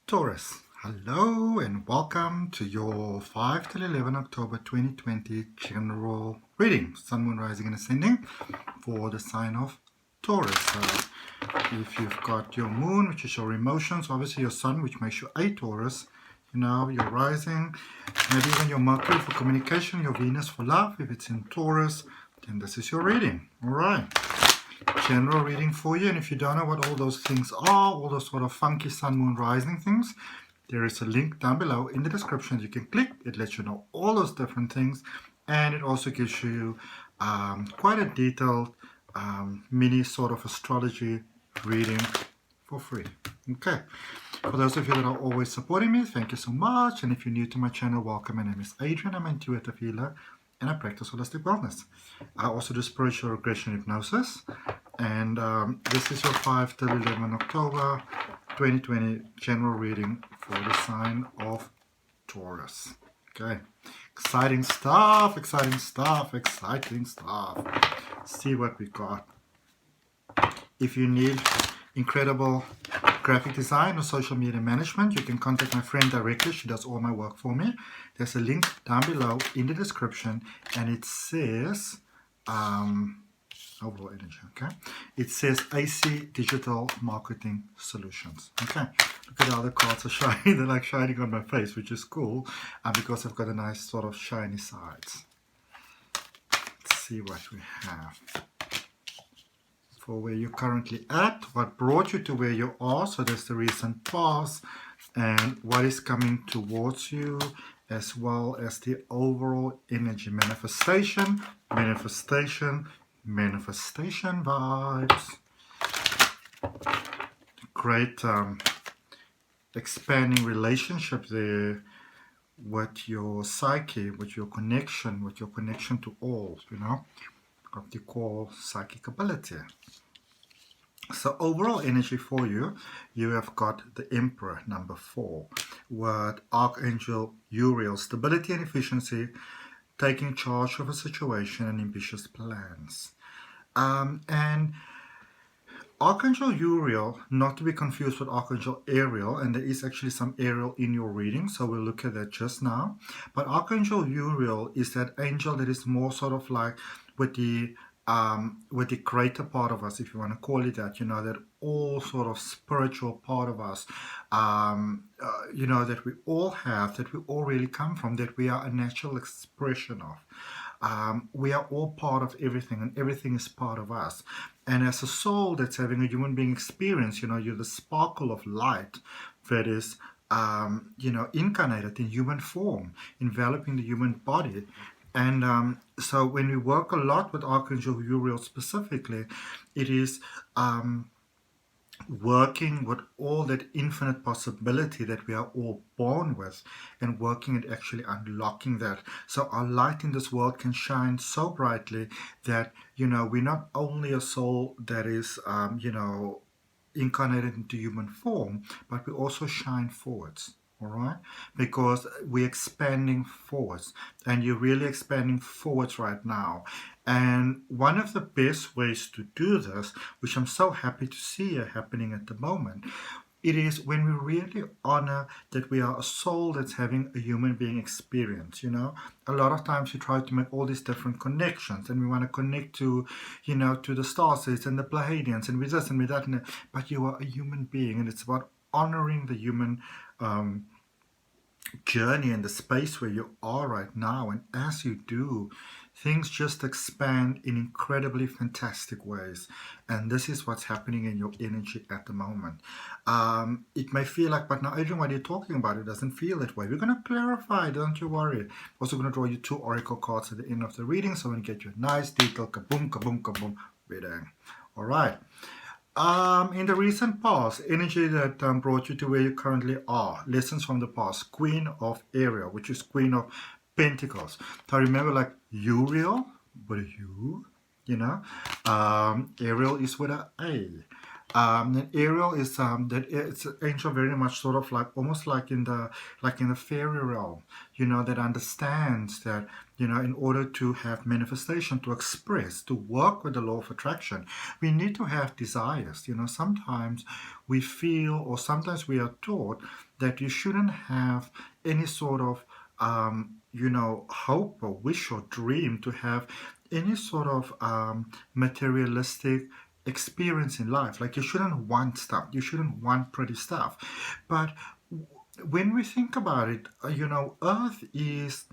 Taurus, hello and welcome to your 5 till 11 October 2020 general reading, Sun, Moon, Rising and Ascending for the sign of Taurus. So if you've got your Moon, which is your emotions, obviously your Sun, which makes you a Taurus, your Rising, maybe even your Mercury for communication, your Venus for love, if it's in Taurus, then this is your reading. All right. General reading for you, and if you don't know what all those things are, all those sort of funky Sun, Moon, Rising things, there is a link down below in the description you can click. It lets you know all those different things, and it also gives you quite a detailed mini sort of astrology reading for free. Okay, for those of you that are always supporting me, thank you so much. And if you're new to my channel, welcome. My name is Adrian. I'm an intuitive healer and I practice holistic wellness. I also do spiritual regression hypnosis, and this is your 5 till 11 October 2020 general reading for the sign of Taurus. Okay, exciting stuff, exciting stuff, exciting stuff. See what we got. If you need incredible graphic design or social media management, you can contact my friend directly. She does all my work for me. There's a link down below in the description, and it says overall energy. Okay, it says AC Digital Marketing Solutions. Okay, look at how the cards are shining. They're like shining on my face, which is cool, because I've got a nice sort of shiny sides. Let's see what we have for where you're currently at, what brought you to where you are, so there's the recent past, and what is coming towards you, as well as the overall energy. Manifestation, manifestation, manifestation vibes. Great expanding relationship there with your psyche, with your connection to all, what you call psychic ability. So overall energy for you, you have got the Emperor, number 4, with Archangel Uriel, stability and efficiency, taking charge of a situation and ambitious plans. And Archangel Uriel, not to be confused with Archangel Ariel, and there is actually some Ariel in your reading, so we'll look at that just now. But Archangel Uriel is that angel that is more sort of like with the greater part of us, if you want to call it that, that all sort of spiritual part of us, that we all have, that we all really come from, that we are a natural expression of. We are all part of everything, and everything is part of us. And as a soul that's having a human being experience, you're the sparkle of light that is, incarnated in human form, enveloping the human body. And so when we work a lot with Archangel Uriel specifically, it is working with all that infinite possibility that we are all born with, and working at actually unlocking that. So our light in this world can shine so brightly that, we're not only a soul that is, incarnated into human form, but we also shine forwards. All right, because we're expanding forwards, and you're really expanding forwards right now. And one of the best ways to do this, which I'm so happy to see happening at the moment, it is when we really honor that we are a soul that's having a human being experience. A lot of times we try to make all these different connections, and we want to connect to, to the stars and the Pleiadians and with this and with that, but you are a human being, and it's about honoring the human journey and the space where you are right now. And as you do, things just expand in incredibly fantastic ways, and this is what's happening in your energy at the moment. It may feel like, but now Adrian, what are you talking about? It doesn't feel that way. We're going to clarify, don't you worry. Also going to draw you 2 oracle cards at the end of the reading, so we can get you a nice detailed kaboom kaboom kaboom reading. All right. In the recent past, energy that brought you to where you currently are, lessons from the past, Queen of Ariel, which is Queen of Pentacles. So remember, like Uriel with a U, Ariel is with an A. And Ariel is that it's an angel very much sort of like almost like in the fairy realm, that understands that in order to have manifestation, to express, to work with the law of attraction, we need to have desires. Sometimes we feel, or sometimes we are taught that you shouldn't have any sort of hope or wish or dream to have any sort of materialistic experience in life. Like, you shouldn't want stuff, you shouldn't want pretty stuff. But when we think about it, Earth is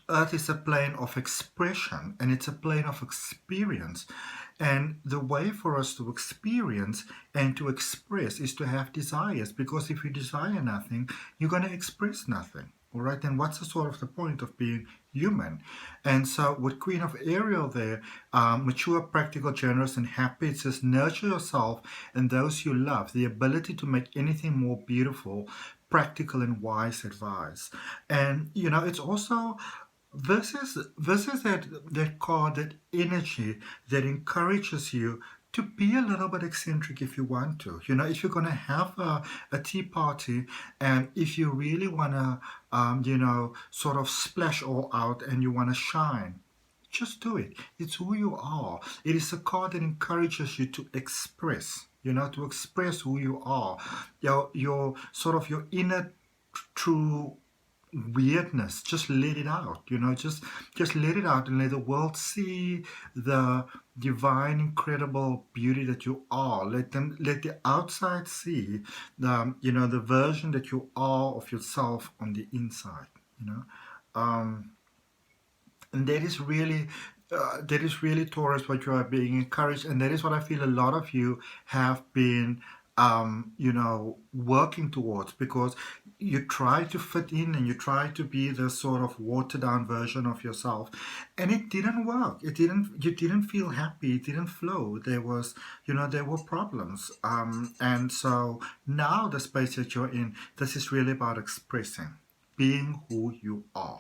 a plane of expression, and it's a plane of experience. And the way for us to experience and to express is to have desires, because if you desire nothing, you're going to express nothing. All right, then what's the sort of the point of being human? And so with Queen of Ariel there, mature, practical, generous, and happy, it says nurture yourself and those you love, the ability to make anything more beautiful, practical, and wise advice. And it's also this is that card, that energy that encourages you to be a little bit eccentric if you want to. If you're going to have a tea party, and if you really want to, sort of splash all out and you want to shine, just do it. It's who you are. It is a card that encourages you to express, to express who you are, your sort of your inner true weirdness. Just let it out, just let it out and let the world see the divine, incredible beauty that you are. Let the outside see the version that you are of yourself on the inside. um and that is really, Taurus, what you are being encouraged, and that is what I feel a lot of you have been working towards, because you try to fit in and you try to be this sort of watered down version of yourself, and it didn't work. You didn't feel happy, it didn't flow. There were problems. And so now the space that you're in, this is really about expressing, being who you are.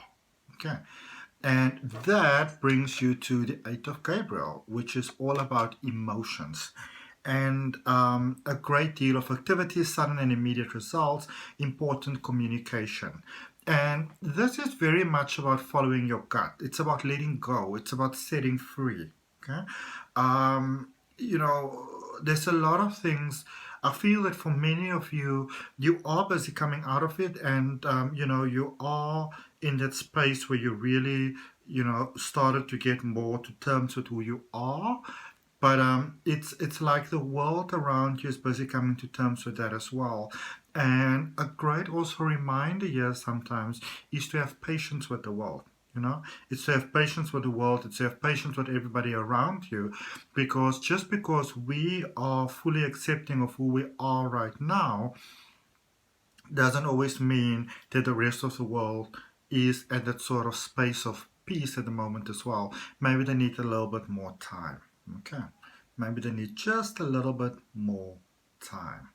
Okay. And that brings you to the Eight of Gabriel, which is all about emotions. And a great deal of activity, sudden and immediate results, important communication. And this is very much about following your gut. It's about letting go. It's about setting free. Okay. There's a lot of things. I feel that for many of you, you are busy coming out of it, and you are in that space where you really, started to get more to terms with who you are. But it's like the world around you is busy coming to terms with that as well. And a great also reminder here sometimes is to have patience with the world. It's to have patience with the world. It's to have patience with everybody around you, because just because we are fully accepting of who we are right now doesn't always mean that the rest of the world is at that sort of space of peace at the moment as well. Maybe they need a little bit more time. Okay. Maybe they need just a little bit more time.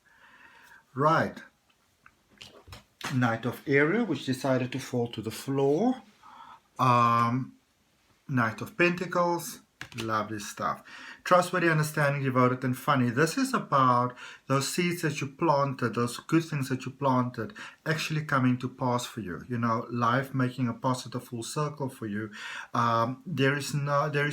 Right. Knight of Ariel, which decided to fall to the floor. Knight of Pentacles. Lovely stuff. Trustworthy, understanding, devoted, and funny. This is about those seeds that you planted, those good things that you planted, actually coming to pass for you. Life making a positive full circle for you. There is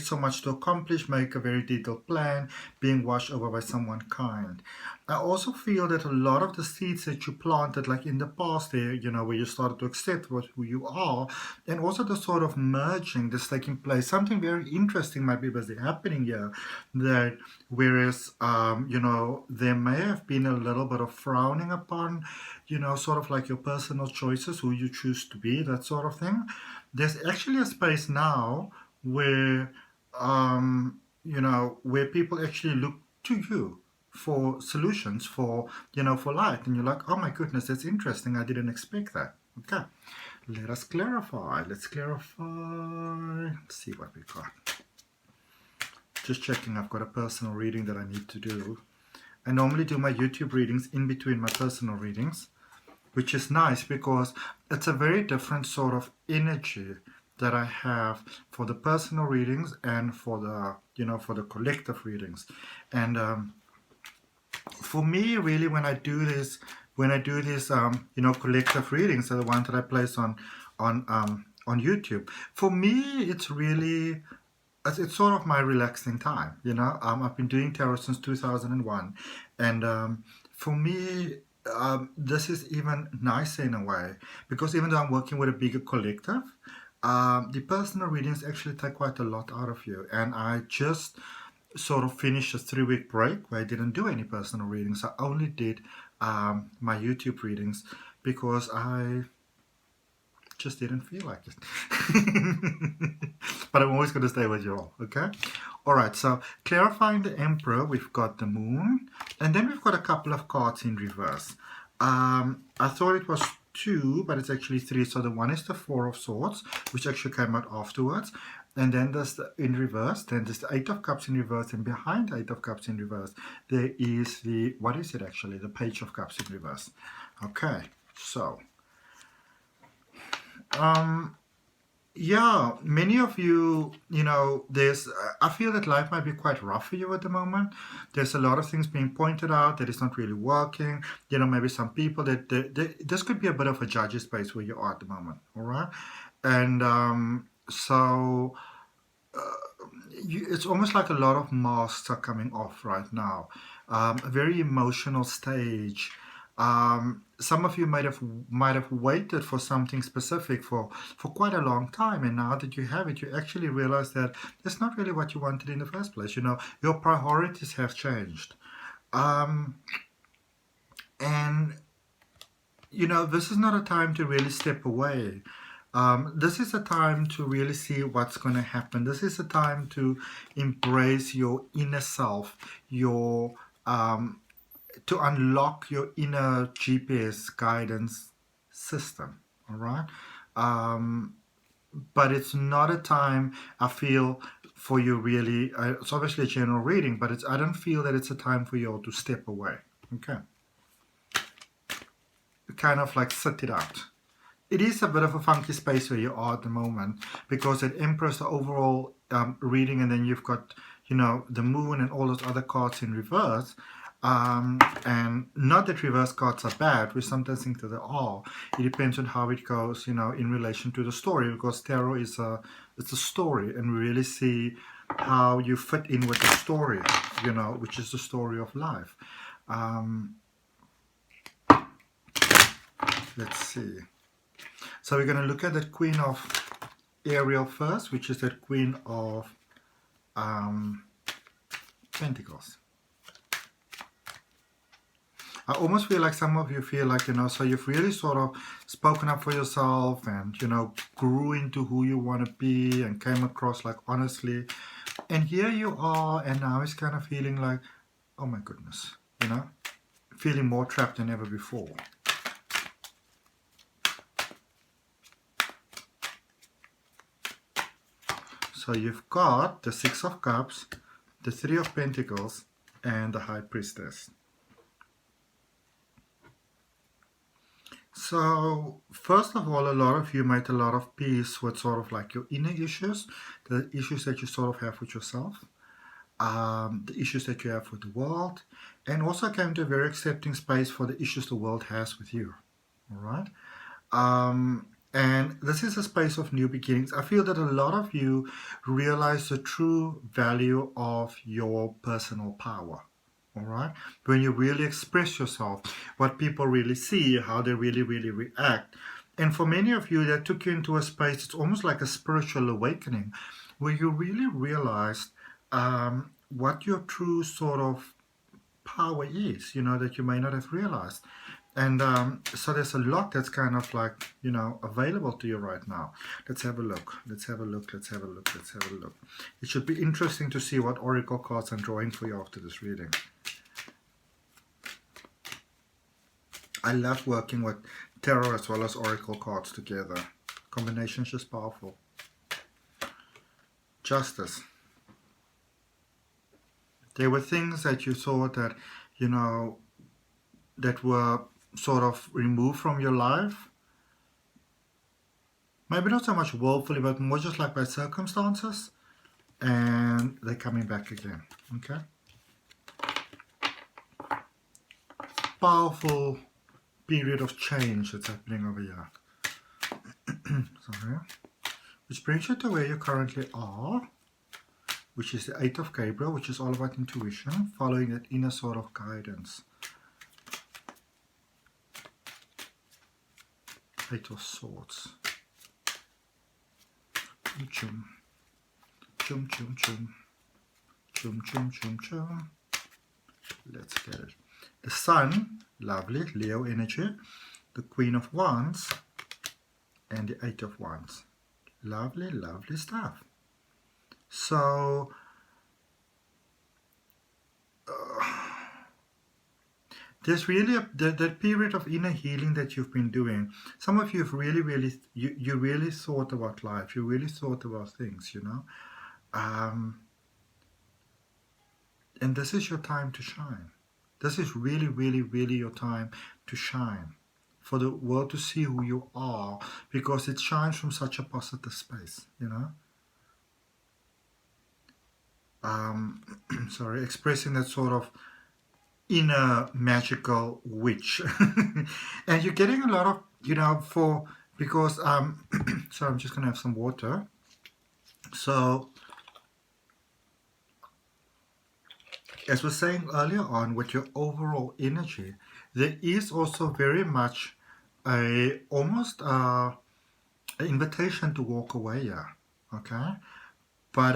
so much to accomplish. Make a very detailed plan, being washed over by someone kind. I also feel that a lot of the seeds that you planted, like in the past there, where you started to accept who you are, and also the sort of merging that's taking place. Something very interesting might be busy happening here, that whereas, there may have been a little bit of frowning upon, sort of like your personal choices, who you choose to be, that sort of thing. There's actually a space now where, where people actually look to you for solutions, for light, and you're like, oh my goodness, that's interesting, I didn't expect that. Okay, let us clarify. Let's clarify. Let's see what we got. Just checking, I've got a personal reading that I need to do. I normally do my YouTube readings in between my personal readings, which is nice because it's a very different sort of energy that I have for the personal readings and for the for the collective readings. And For me, really, when I do this, you know, collective readings, so the ones that I place on YouTube, for me, it's really, it's sort of my relaxing time, you know. I've been doing tarot since 2001, and for me, this is even nicer in a way, because even though I'm working with a bigger collective, the personal readings actually take quite a lot out of you. And I just sort of finished a 3-week break where I didn't do any personal readings. I only did my YouTube readings because I just didn't feel like it. But I'm always going to stay with you all, okay? All right, so clarifying the Emperor, we've got the Moon, and then we've got a couple of cards in reverse. I thought it was 2, but it's actually 3. So the one is the Four of Swords, which actually came out afterwards. And then there's the in reverse, then there's the 8 of Cups in reverse, and behind the 8 of Cups in reverse, there is the, what is it actually? The Page of Cups in reverse. Okay, so yeah, many of you, you know, there's, I feel that life might be quite rough for you at the moment. There's a lot of things being pointed out that it's not really working. You know, maybe some people this could be a bit of a judge's space where you are at the moment, all right? And so it's almost like a lot of masks are coming off right now. A very emotional stage. Some of you might have waited for something specific for quite a long time, and now that you have it, you actually realize that it's not really what you wanted in the first place. You know, your priorities have changed, and you know, this is not a time to really step away. This is a time to really see what's going to happen. This is a time to embrace your inner self, your to unlock your inner GPS guidance system. All right, but it's not a time, I feel, for you really. It's obviously a general reading, but I don't feel that it's a time for you all to step away. Okay, kind of like sit it out. It is a bit of a funky space where you are at the moment, because it Emperor's the overall reading, and then you've got, you know, the Moon and all those other cards in reverse. And not that reverse cards are bad, we sometimes think that they are. It depends on how it goes, you know, in relation to the story, because tarot is it's a story, and we really see how you fit in with the story, you know, which is the story of life. Let's see. So we're going to look at the Queen of Ariel first, which is the Queen of Pentacles. I almost feel like some of you feel like, you know, so you've really sort of spoken up for yourself and, you know, grew into who you want to be and came across like honestly. And here you are, and now it's kind of feeling like, oh my goodness, you know, feeling more trapped than ever before. So you've got the Six of Cups, the Three of Pentacles, and the High Priestess. So, first of all, a lot of you made a lot of peace with sort of like your inner issues, the issues that you sort of have with yourself, the issues that you have with the world, and also came to a very accepting space for the issues the world has with you. All right? And this is a space of new beginnings. I feel that a lot of you realize the true value of your personal power. All right? When you really express yourself, what people really see, how they really, really react. And for many of you, that took you into a space, it's almost like a spiritual awakening, where you really realized what your true sort of power is, you know, that you may not have realized. And so there's a lot that's kind of like, you know, available to you right now. Let's have a look. Let's have a look. Let's have a look. Let's have a look. It should be interesting to see what oracle cards I'm drawing for you after this reading. I love working with tarot as well as oracle cards together. Combination's just powerful. Justice. There were things that you thought that, you know, that were sort of removed from your life. Maybe not so much willfully, but more just like by circumstances. And they're coming back again. Okay? powerful period of change that's happening over here. Sorry. Which brings you to where you currently are, which is the Eight of Gabriel, which is all about intuition, following that inner sort of guidance. Eight of Swords. Chum, chum, chum, chum, chum, chum, chum, chum. Let's get it. The Sun, lovely, Leo energy. The Queen of Wands and the Eight of Wands. Lovely, lovely stuff. So, there's really that period of inner healing that you've been doing. Some of you have really thought about life. You really thought about things, you know. And this is your time to shine. This is really your time to shine. For the world to see who you are, because it shines from such a positive space, you know. Sorry, expressing that sort of inner magical witch. And you're getting a lot of, you know, because so I'm just gonna have some water. So as we were saying earlier on, with your overall energy, there is also very much almost an invitation to walk away here, okay? But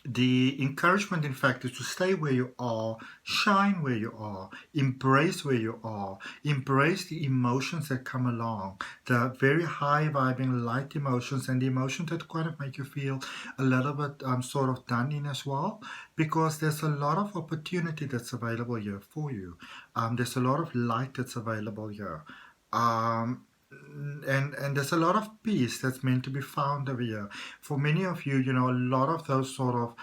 the encouragement, in fact, is to stay where you are, shine where you are, embrace where you are, embrace the emotions that come along, the very high vibing light emotions, and the emotions that kind of make you feel a little bit sort of done in as well, because there's a lot of opportunity that's available here for you. There's a lot of light that's available here. And there's a lot of peace that's meant to be found over here. For many of you, you know, a lot of those sort of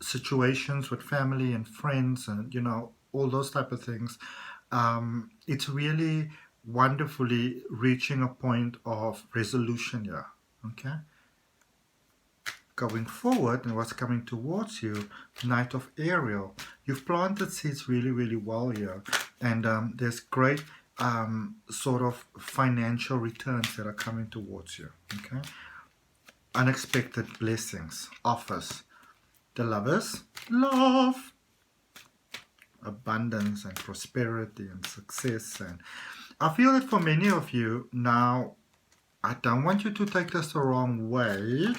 situations with family and friends and, you know, all those type of things, it's really wonderfully reaching a point of resolution here, okay? Going forward, and what's coming towards you, Knight of Ariel. You've planted seeds really well here, and there's great sort of financial returns that are coming towards you, okay? Unexpected blessings, offers. The Lovers, love, abundance and prosperity and success. And I feel that for many of you now, I don't want you to take this the wrong way,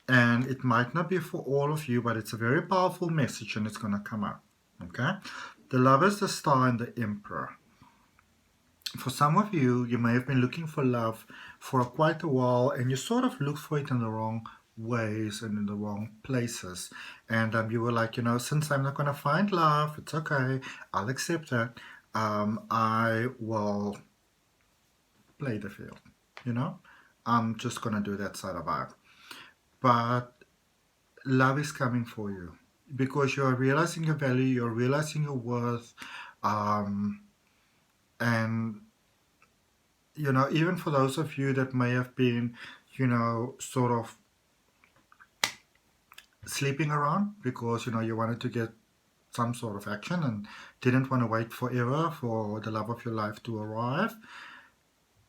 and it might not be for all of you, but it's a very powerful message and it's going to come out, okay? The Lovers, the Star, and the Emperor. For some of you, you may have been looking for love for quite a while, and you sort of looked for it in the wrong ways and in the wrong places. And you were like, you know, since I'm not going to find love, it's okay, I'll accept that. I will play the field, you know. I'm just going to do that side of art. But love is coming for you because you're realizing your value, you're realizing your worth. And, you know, even for those of you that may have been, you know, sort of sleeping around because, you know, you wanted to get some sort of action and didn't want to wait forever for the love of your life to arrive,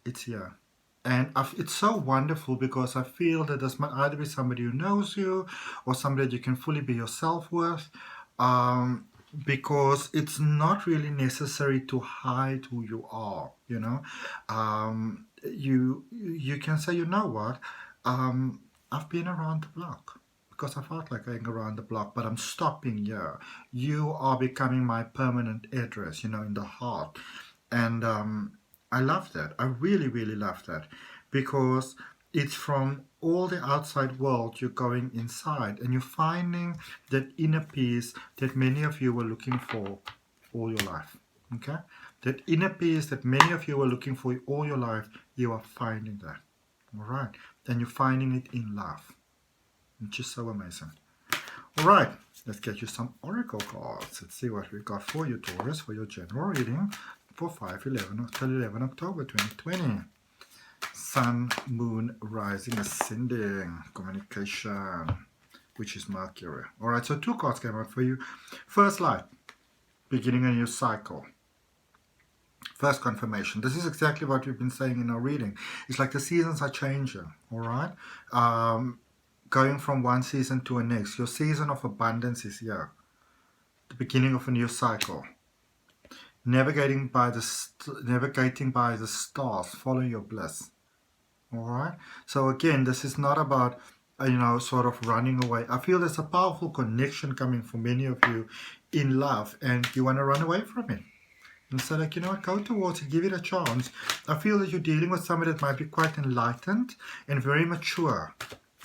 it's here. And it's so wonderful because I feel that this might either be somebody who knows you or somebody that you can fully be yourself with. Because it's not really necessary to hide who you are, you know. You can say, you know what, I've been around the block because I felt like going around the block, but I'm stopping here. You are becoming my permanent address, you know, in the heart. And I love that. I really love that because it's from all the outside world, you're going inside and you're finding that inner peace that many of you were looking for all your life, okay? That inner peace that many of you were looking for all your life, you are finding that, all right? And you're finding it in love, which is so amazing. All right, let's get you some oracle cards. Let's see what we've got for you, Taurus, for your general reading for 5/11 till 11 October 2020. Sun, Moon, Rising, Ascending, Communication, which is Mercury. All right, so two cards came out for you. First light. beginning a new cycle. First confirmation. This is exactly what we've been saying in our reading. It's like the seasons are changing, all right? Going from one season to the next. Your season of abundance is here. The beginning of a new cycle. Navigating by the stars. Follow your bliss. All right? So again, this is not about, sort of running away. I feel there's a powerful connection coming for many of you in love, and you want to run away from it. And so, like, you know what, go towards it, give it a chance. I feel that you're dealing with somebody that might be quite enlightened and very mature.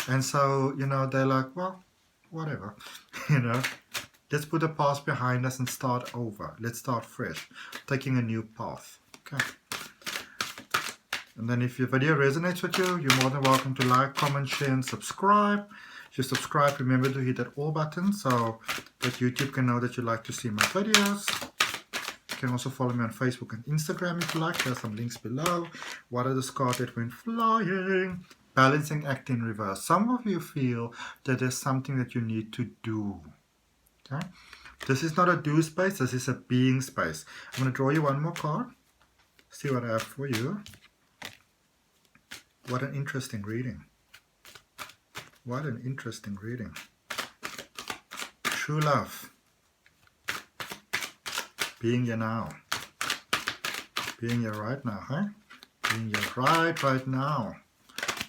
And so, they're like, well, whatever, let's put the past behind us and start over. Let's start fresh, taking a new path. Okay. And then if your video resonates with you, you're more than welcome to like, comment, share, and subscribe. If you subscribe, remember to hit that all button so that YouTube can know that you like to see my videos. You can also follow me on Facebook and Instagram if you like. There's some links below. What are the cards that went flying? Balancing act in reverse. Some of you feel that there's something that you need to do. Okay? This is not a do space. This is a being space. I'm going to draw you one more card. See what I have for you. What an interesting reading. What an interesting reading. True love. Being here now. Being here right now, huh? Being here right now.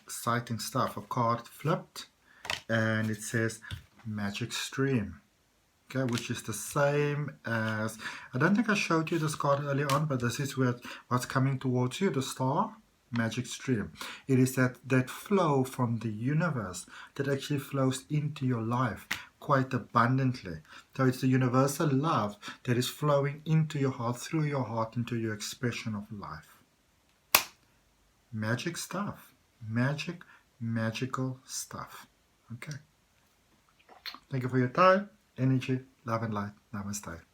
Exciting stuff. A card flipped and it says Magic Stream. Okay, which is the same as, I don't think I showed you this card earlier on, but this is what's coming towards you, the star. Magic Stream. It is that flow from the universe that actually flows into your life quite abundantly. So it's the universal love that is flowing into your heart, through your heart, into your expression of life. Magic stuff. Magical stuff. Okay. Thank you for your time, energy, love and light. Namaste.